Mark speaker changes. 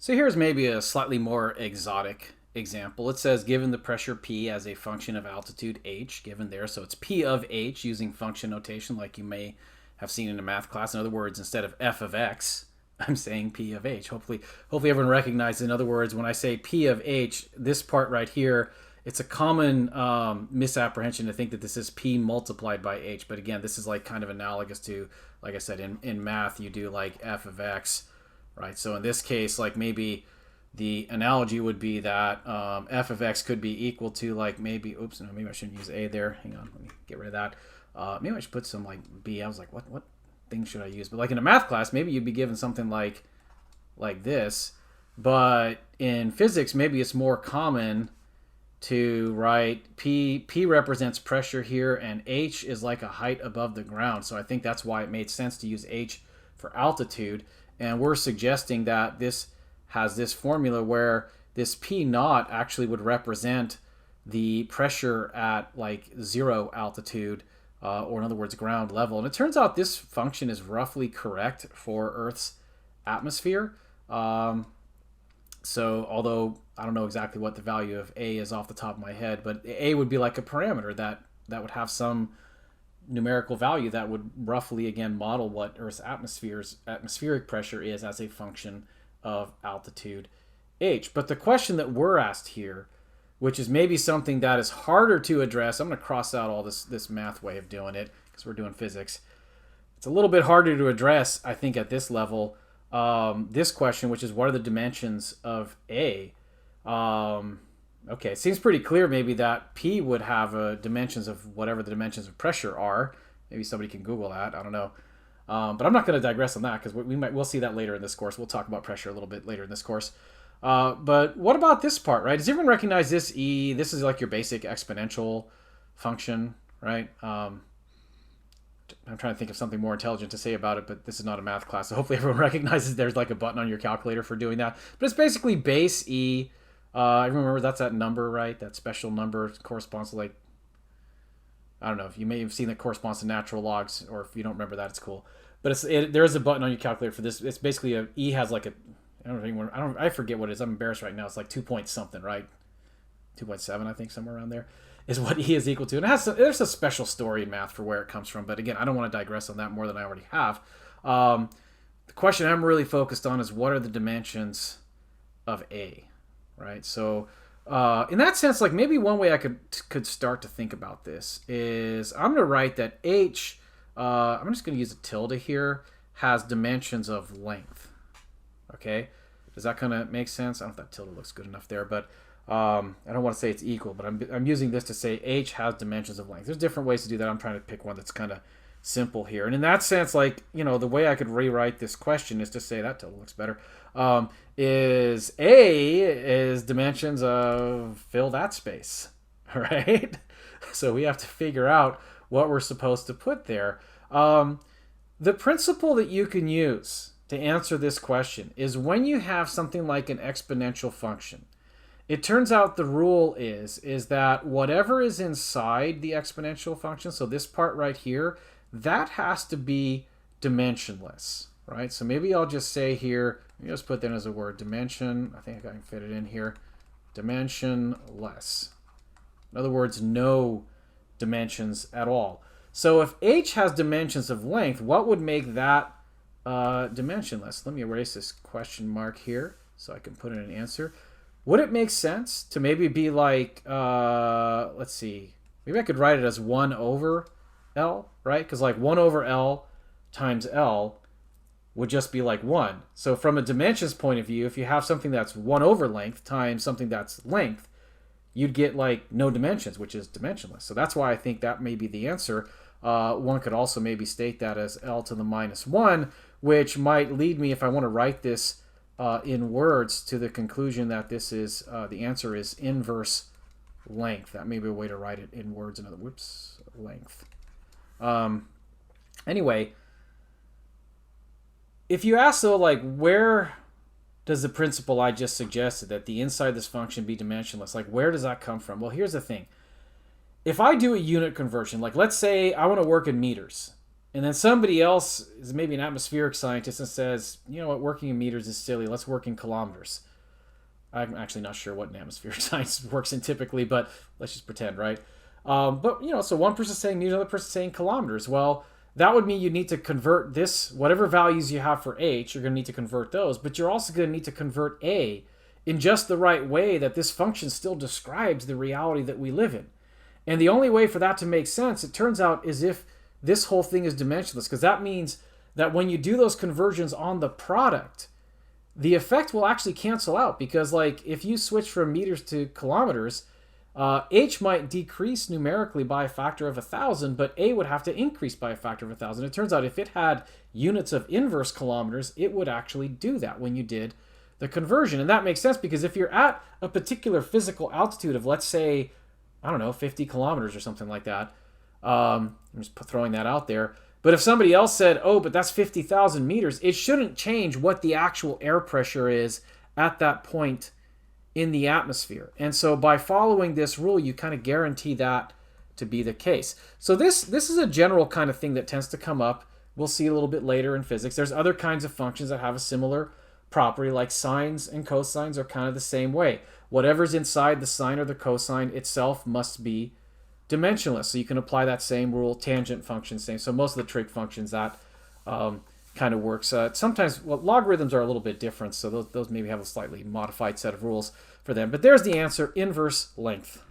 Speaker 1: So here's maybe a slightly more exotic example. It says given the pressure P as a function of altitude h, given there, so it's P of h using function notation like you may have seen in a math class. In other words, instead of f of x, I'm saying P of h. Hopefully everyone recognizes. In other words, when I say P of h, this part right here, it's a common misapprehension to think that this is P multiplied by h. But again, this is like kind of analogous to, like I said, in math, you do like f of x, right? So in this case, like maybe the analogy would be that f of x could be equal to like maybe, oops, no, maybe I shouldn't use a there. Hang on, let me get rid of that. Maybe I should put some like b. I was like, what thing should I use? But like in a math class, maybe you'd be given something like this. But in physics, maybe it's more common to write P represents pressure here, and H is like a height above the ground. So I think that's why it made sense to use H for altitude. And we're suggesting that this has this formula where this P naught actually would represent the pressure at like zero altitude, or in other words, ground level. And it turns out this function is roughly correct for Earth's atmosphere. So although I don't know exactly what the value of A is off the top of my head, but A would be like a parameter that would have some numerical value that would roughly, again, model what Earth's atmospheric pressure is as a function of altitude h. But the question that we're asked here, which is maybe something that is harder to address, I'm going to cross out all this math way of doing it because we're doing physics. It's a little bit harder to address, I think, at this level. This question, which is what are the dimensions of A? Okay, it seems pretty clear maybe that P would have dimensions of whatever the dimensions of pressure are. Maybe somebody can Google that. I don't know. But I'm not going to digress on that because we'll see that later in this course. We'll talk about pressure a little bit later in this course. But what about this part, right? Does everyone recognize this E? This is like your basic exponential function, right? I'm trying to think of something more intelligent to say about it, but this is not a math class, so hopefully everyone recognizes there's like a button on your calculator for doing that. But it's basically base E. I remember that's that number, right? That special number corresponds to like, I don't know, if you may have seen that corresponds to natural logs, or if you don't remember that, it's cool. But there is a button on your calculator for this. It's basically E has like I forget what it is. I'm embarrassed right now. It's like 2 point something, right? 2.7, I think, somewhere around there is what E is equal to. And there's a special story in math for where it comes from. But again, I don't want to digress on that more than I already have. The question I'm really focused on is what are the dimensions of A, right? So in that sense, like maybe one way I could start to think about this is I'm going to write that H, I'm just going to use a tilde here, has dimensions of length. Okay? Does that kind of make sense? I don't know if that tilde looks good enough there, but I don't want to say it's equal, but I'm using this to say H has dimensions of length. There's different ways to do that. I'm trying to pick one that's kind of simple here. And in that sense, like, the way I could rewrite this question is to say, that tilde looks better, is A is dimensions of fill that space, right? So we have to figure out what we're supposed to put there. The principle that you can use to answer this question is when you have something like an exponential function, it turns out the rule is that whatever is inside the exponential function, so this part right here, that has to be dimensionless, right? So maybe I'll just say here, let me just put that as a word, dimension. I think I can fit it in here. Dimensionless. In other words, no dimensions at all. So if H has dimensions of length, what would make that dimensionless? Let me erase this question mark here so I can put in an answer. Would it make sense to maybe be like, let's see, maybe I could write it as 1 over L, right? Because like 1 over L times L would just be like 1. So from a dimensions point of view, if you have something that's 1 over length times something that's length, you'd get like no dimensions, which is dimensionless. So that's why I think that may be the answer. One could also maybe state that as L to the minus 1, which might lead me, if I want to write this in words, to the conclusion that this is the answer is inverse length. That may be a way to write it in words. Length. Anyway, if you ask though, like, where does the principle I just suggested that the inside of this function be dimensionless, like where does that come from? Well, here's the thing. If I do a unit conversion, like let's say I want to work in meters, And then somebody else is maybe an atmospheric scientist and says, you know what, working in meters is silly. Let's work in kilometers. I'm actually not sure what an atmospheric science works in typically, but let's just pretend, right? But, so one person's saying meters, another person's saying kilometers. Well, that would mean you need to convert this, whatever values you have for h, you're going to need to convert those, but you're also going to need to convert a in just the right way that this function still describes the reality that we live in. And the only way for that to make sense, it turns out, is if this whole thing is dimensionless, because that means that when you do those conversions on the product, the effect will actually cancel out, because like if you switch from meters to kilometers, h might decrease numerically by a factor of 1,000, but a would have to increase by a factor of 1,000. It turns out if it had units of inverse kilometers, it would actually do that when you did the conversion. And that makes sense, because if you're at a particular physical altitude of, let's say, I don't know, 50 kilometers or something like that, I'm just throwing that out there. But if somebody else said, oh, but that's 50,000 meters, it shouldn't change what the actual air pressure is at that point in the atmosphere. And so by following this rule, you kind of guarantee that to be the case. So this is a general kind of thing that tends to come up. We'll see a little bit later in physics. There's other kinds of functions that have a similar property, like sines and cosines are kind of the same way. Whatever's inside the sine or the cosine itself must be dimensionless. So you can apply that same rule. Tangent functions, same. So most of the trig functions, that kind of works. Sometimes, well, logarithms are a little bit different, so those maybe have a slightly modified set of rules for them. But there's the answer, inverse length.